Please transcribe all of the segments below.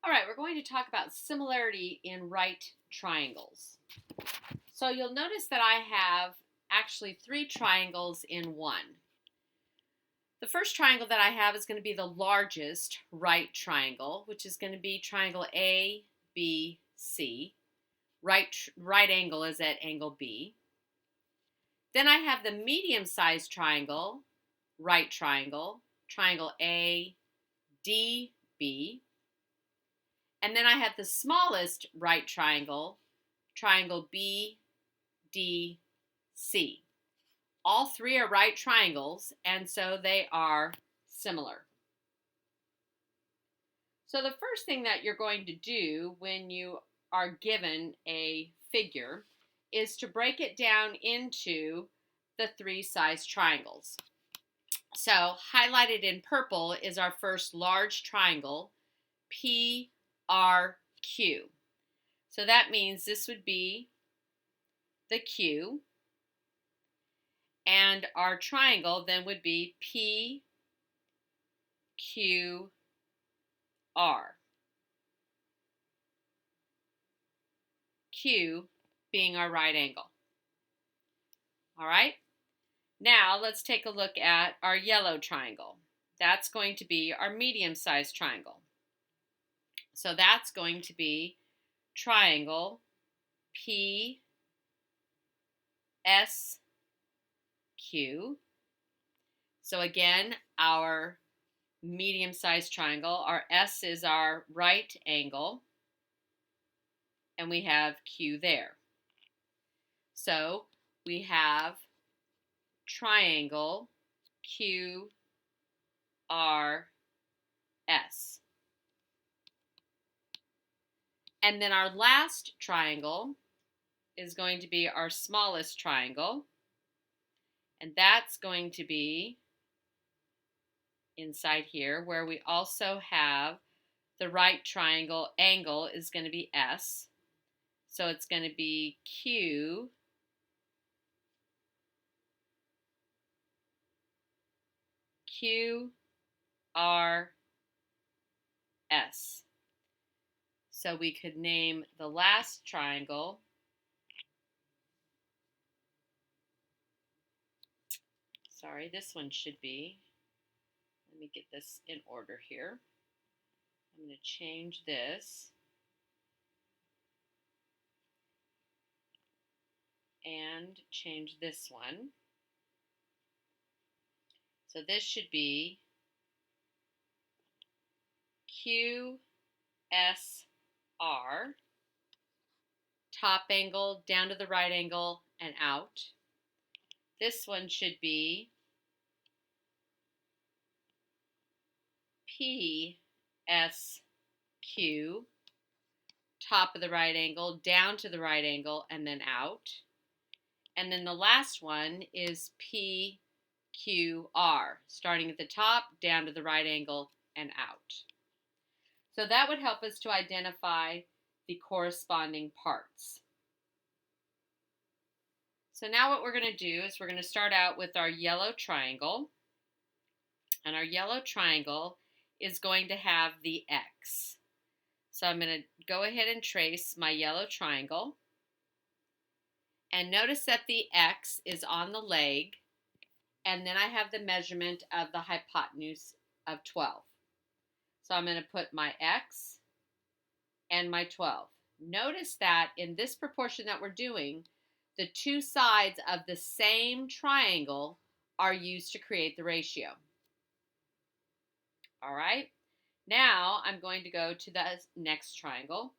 All right, we're going to talk about similarity in right triangles. So you'll notice that I have actually three triangles in one. The first triangle that I have is going to be the largest right triangle, which is going to be triangle A, B, C. Right angle is at angle B. Then I have the medium-sized triangle, right triangle, triangle A, D, B. And then I have the smallest right triangle, triangle B, D, C. All three are right triangles, and so they are similar. So the first thing that you're going to do when you are given a figure is to break it down into the three-sized triangles. So highlighted in purple is our first large triangle, PRQ. So that means this would be the Q, and our triangle then would be PQR. Q being our right angle. All right, now let's take a look at our yellow triangle. That's going to be our medium-sized triangle. So that's going to be triangle PSQ. So again, our medium-sized triangle, our S is our right angle, and we have Q there. So we have triangle QRS. And then our last triangle is going to be our smallest triangle, and that's going to be inside here, where we also have the right triangle angle is going to be S. So it's going to be QRS. So we could name the last triangle this one should be, let me get this in order here. I'm going to change this and change this one. So this should be QSR, top angle, down to the right angle, and out. This one should be PSQ, top of the right angle, down to the right angle, and then out. And then the last one is PQR, starting at the top, down to the right angle, and out. So that would help us to identify the corresponding parts. So now what we're going to do is we're going to start out with our yellow triangle. And our yellow triangle is going to have the X. So I'm going to go ahead and trace my yellow triangle. And notice that the X is on the leg, and then I have the measurement of the hypotenuse of 12. So I'm going to put my X and my 12. Notice that in this proportion that we're doing, the two sides of the same triangle are used to create the ratio. All right, now I'm going to go to the next triangle.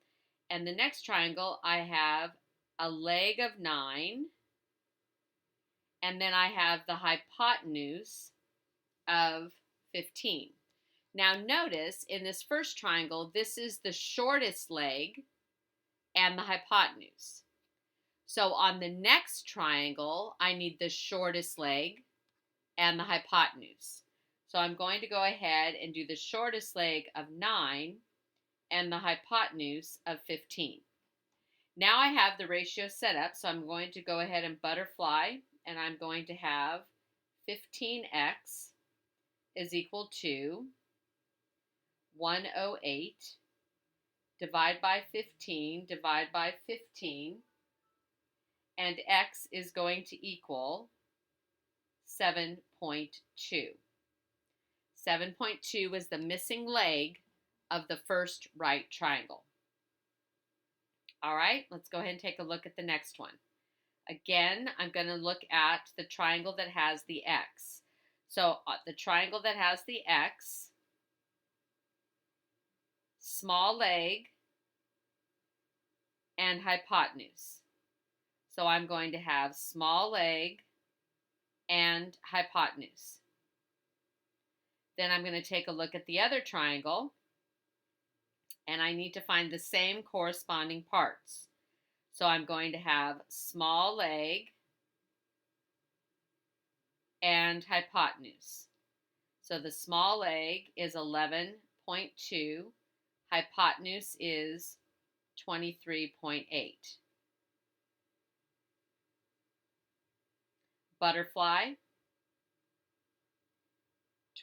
And the next triangle, I have a leg of 9, and then I have the hypotenuse of 15. Now notice in this first triangle, this is the shortest leg and the hypotenuse. So on the next triangle, I need the shortest leg and the hypotenuse. So I'm going to go ahead and do the shortest leg of 9 and the hypotenuse of 15. Now I have the ratio set up, so I'm going to go ahead and butterfly, and I'm going to have 15x is equal to 108 divide by 15, divide by 15, and x is going to equal 7.2. 7.2 is the missing leg of the first right triangle. All right, let's go ahead and take a look at the next one. Again, I'm going to look at the triangle that has the x. So the triangle that has the x, small leg, and hypotenuse. So I'm going to have small leg and hypotenuse. Then I'm going to take a look at the other triangle, and I need to find the same corresponding parts. So I'm going to have small leg and hypotenuse. So the small leg is 11.2, hypotenuse is 23.8. Butterfly,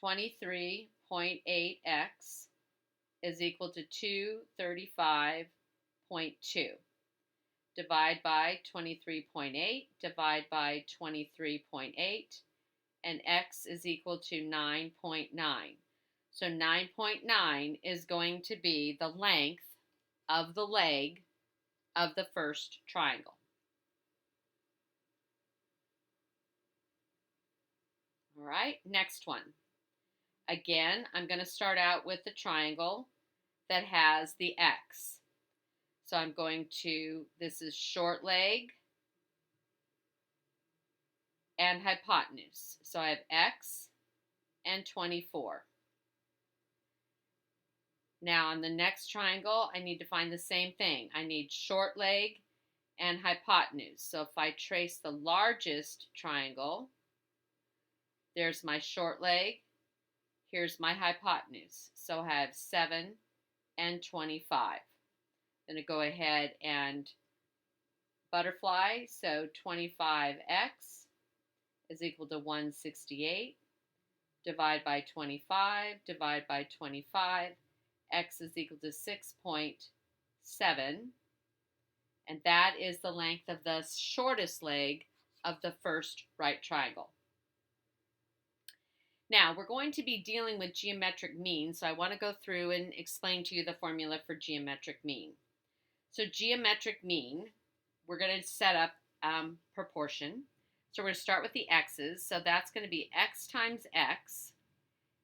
23.8x is equal to 235.2. Divide by 23.8, divide by 23.8, and x is equal to 9.9. So 9.9 is going to be the length of the leg of the first triangle. All right, next one. Again, I'm going to start out with the triangle that has the x. So I'm going to, this is short leg and hypotenuse. So I have x and 24. Now on the next triangle, I need to find the same thing. I need short leg and hypotenuse. So if I trace the largest triangle, there's my short leg, here's my hypotenuse. So I have 7 and 25. I'm going to go ahead and butterfly. So 25x is equal to 168. Divide by 25, divide by 25. X is equal to 6.7. And that is the length of the shortest leg of the first right triangle. Now, we're going to be dealing with geometric mean, so I want to go through and explain to you the formula for geometric mean. So geometric mean, we're going to set up proportion. So we're going to start with the x's. So that's going to be x times x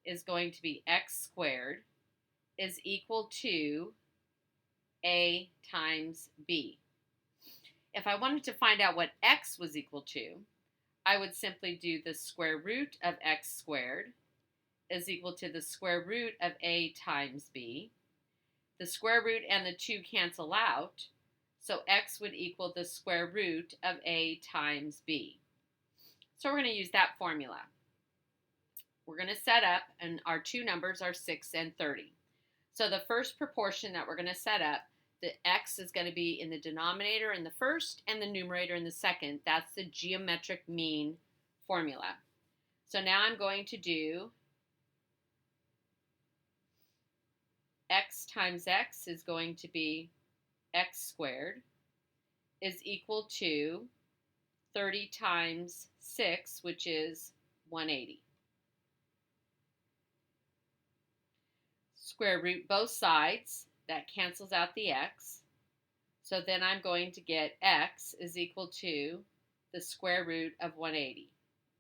is going to be x squared is equal to a times b. If I wanted to find out what x was equal to, I would simply do the square root of x squared is equal to the square root of a times b. The square root and the 2 cancel out, so x would equal the square root of a times b. So we're going to use that formula. We're going to set up, and our two numbers are 6 and 30. So the first proportion that we're going to set up, the x is going to be in the denominator in the first and the numerator in the second. That's the geometric mean formula. So now I'm going to do x times x is going to be x squared is equal to 30 times 6, which is 180. Square root both sides. That cancels out the x. So then I'm going to get x is equal to the square root of 180.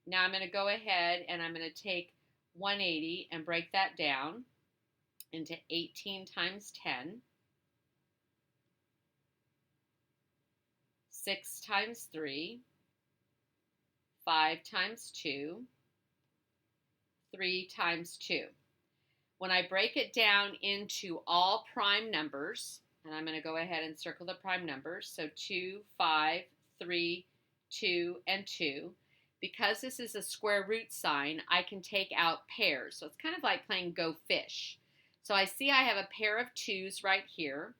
Now I'm going to go ahead and I'm going to take 180 and break that down into 18 times 10, 6 times 3, 5 times 2, 3 times 2. When I break it down into all prime numbers, and I'm going to go ahead and circle the prime numbers, so 2, 5, 3, 2, and 2. Because this is a square root sign, I can take out pairs. So it's kind of like playing Go Fish. So I see I have a pair of 2's right here.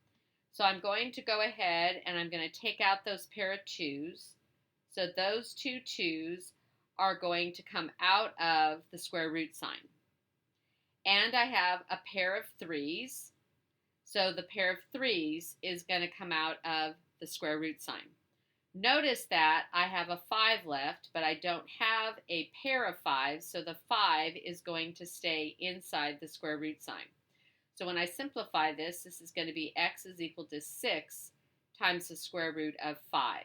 So I'm going to go ahead and I'm going to take out those pair of 2's. So those two 2's are going to come out of the square root sign. And I have a pair of 3's. So the pair of 3's is going to come out of the square root sign. Notice that I have a 5 left, but I don't have a pair of 5's, so the 5 is going to stay inside the square root sign. So when I simplify this, this is going to be x is equal to 6 times the square root of 5.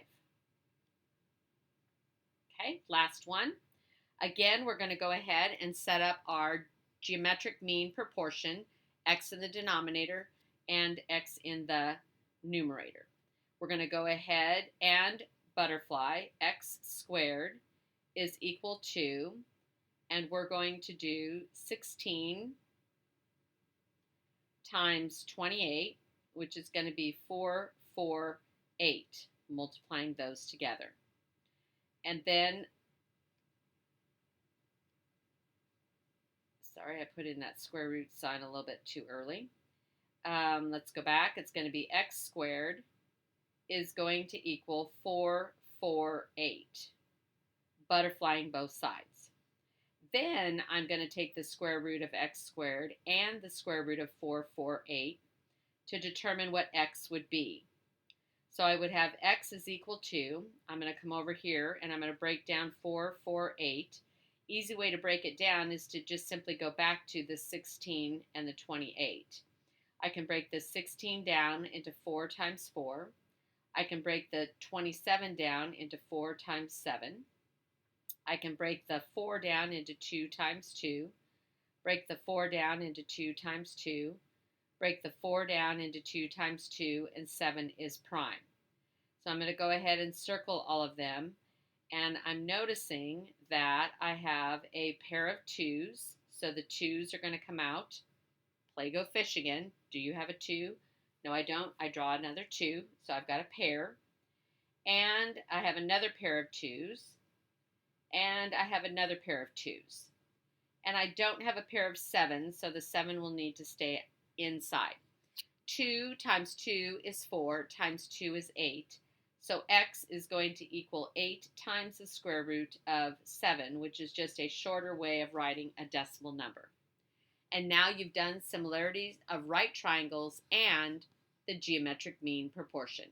Okay, last one. Again, we're going to go ahead and set up our geometric mean proportion, x in the denominator and x in the numerator. We're going to go ahead and butterfly x squared is equal to, and we're going to do 16 times 28, which is going to be 448, multiplying those together. And then, sorry, I put in that square root sign a little bit too early. Let's go back. It's going to be x squared is going to equal 448, butterflying both sides. Then I'm going to take the square root of x squared and the square root of 448 to determine what x would be. So I would have x is equal to, I'm going to come over here and I'm going to break down 448. Easy way to break it down is to just simply go back to the 16 and the 28. I can break the 16 down into 4 times 4. I can break the 27 down into 4 times 7. I can break the 4 down into 2 times 2. Break the 4 down into 2 times 2. Break the 4 down into 2 times 2, and 7 is prime. So I'm going to go ahead and circle all of them, and I'm noticing that I have a pair of 2's, so the 2's are going to come out. Play go fish again. Do you have a 2? No, I don't. I draw another 2, so I've got a pair. And I have another pair of 2's, and I have another pair of 2's. And I don't have a pair of 7's, so the 7 will need to stay inside. 2 times 2 is 4, times 2 is 8. So x is going to equal 8 times the square root of 7, which is just a shorter way of writing a decimal number. And now you've done similarities of right triangles and the geometric mean proportion.